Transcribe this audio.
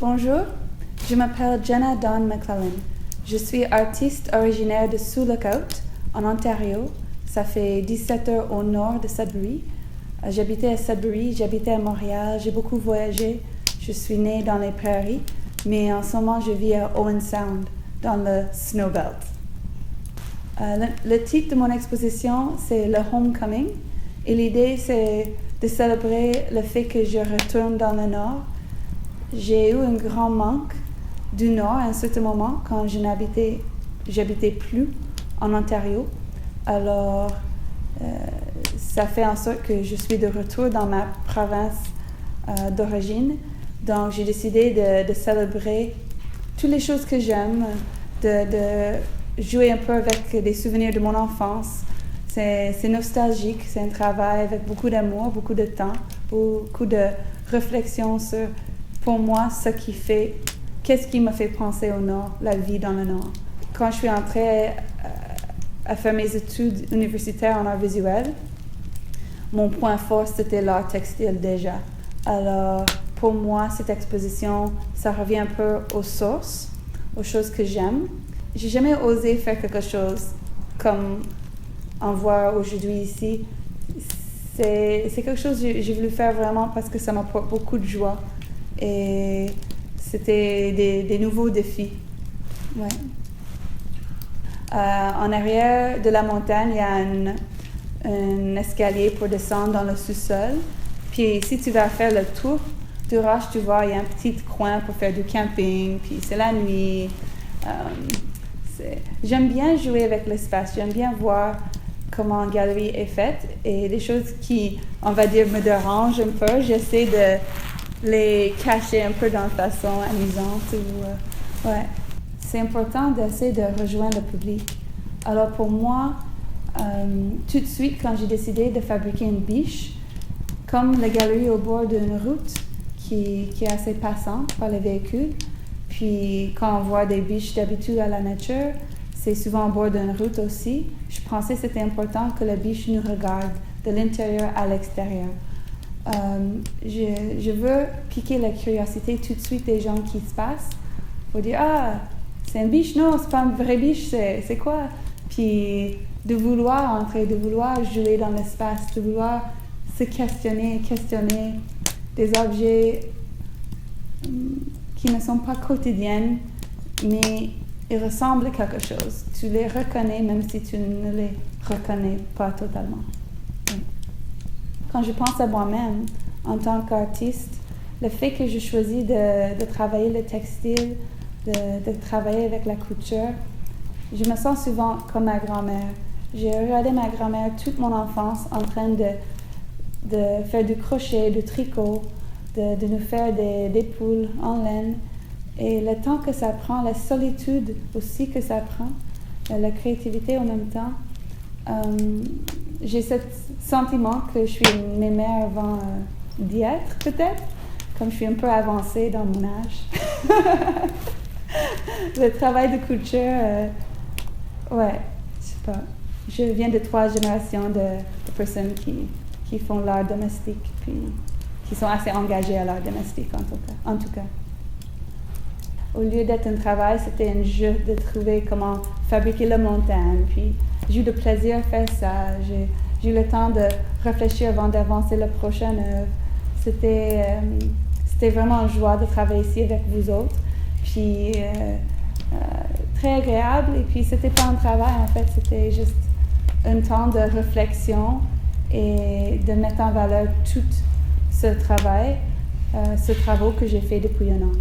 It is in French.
Bonjour, je m'appelle Jenna Dawn McClellan. Je suis artiste originaire de Sioux Lookout, en Ontario. Ça fait 17 heures au nord de Sudbury. J'habitais à Sudbury, j'habitais à Montréal, j'ai beaucoup voyagé. Je suis née dans les prairies, mais en ce moment je vis à Owen Sound, dans le Snowbelt. Le titre de mon exposition, c'est le Homecoming. Et l'idée, c'est de célébrer le fait que je retourne dans le Nord. J'ai eu un grand manque du Nord à un certain moment quand j'habitais plus en Ontario. Alors, ça fait en sorte que je suis de retour dans ma province d'origine. Donc, j'ai décidé de célébrer toutes les choses que j'aime, de jouer un peu avec des souvenirs de mon enfance. C'est nostalgique, c'est un travail avec beaucoup d'amour, beaucoup de temps, beaucoup de réflexion sur, pour moi, qu'est-ce qui m'a fait penser au Nord, la vie dans le Nord. Quand je suis entrée à faire mes études universitaires en art visuel, mon point fort, c'était l'art textile déjà. Alors, pour moi, cette exposition, ça revient un peu aux sources, aux choses que j'aime. J'ai jamais osé faire quelque chose comme on voit aujourd'hui ici. C'est quelque chose que j'ai voulu faire vraiment parce que ça m'apporte beaucoup de joie. Et c'était des nouveaux défis. Ouais. En arrière de la montagne, il y a un escalier pour descendre dans le sous-sol. Puis si tu vas faire le tour du roche, tu vois, il y a un petit coin pour faire du camping. Puis c'est la nuit. J'aime bien jouer avec l'espace. J'aime bien voir comment une galerie est faite. Et les choses qui, on va dire, me dérangent un peu, j'essaie de les cacher un peu d'une façon amusante. Ouais. C'est important d'essayer de rejoindre le public. Alors pour moi, tout de suite, quand j'ai décidé de fabriquer une biche, comme la galerie au bord d'une route qui est assez passante par les véhicules, puis quand on voit des biches d'habitude à la nature, c'est souvent au bord d'une route aussi. Je pensais que c'était important que la biche nous regarde de l'intérieur à l'extérieur. Je veux piquer la curiosité tout de suite des gens qui se passent pour dire « Ah, c'est une biche? Non, c'est pas une vraie biche, c'est quoi? » Puis de vouloir entrer, de vouloir jouer dans l'espace, de vouloir se questionner des objets qui ne sont pas quotidiennes, mais ils ressemblent à quelque chose. Tu les reconnais même si tu ne les reconnais pas totalement. Oui. Quand je pense à moi-même, en tant qu'artiste, le fait que je choisis de travailler le textile, de travailler avec la couture, je me sens souvent comme ma grand-mère. J'ai regardé ma grand-mère toute mon enfance en train de faire du crochet, du tricot, de nous faire des poules en laine. Et le temps que ça prend, la solitude aussi que ça prend, la créativité en même temps, j'ai ce sentiment que je suis une mémère avant d'y être, peut-être, comme je suis un peu avancée dans mon âge. Le travail de couture, ouais, je sais pas. Je viens de 3 générations de personnes qui font l'art domestique, puis qui sont assez engagées à l'art domestique en tout cas. Au lieu d'être un travail, c'était un jeu de trouver comment fabriquer la montagne. Puis j'ai eu le plaisir à faire ça. J'ai eu le temps de réfléchir avant d'avancer la prochaine œuvre. C'était vraiment une joie de travailler ici avec vous autres. Puis très agréable. Et puis c'était pas un travail en fait, c'était juste un temps de réflexion et de mettre en valeur tout ce travail, ce travail que j'ai fait depuis un an.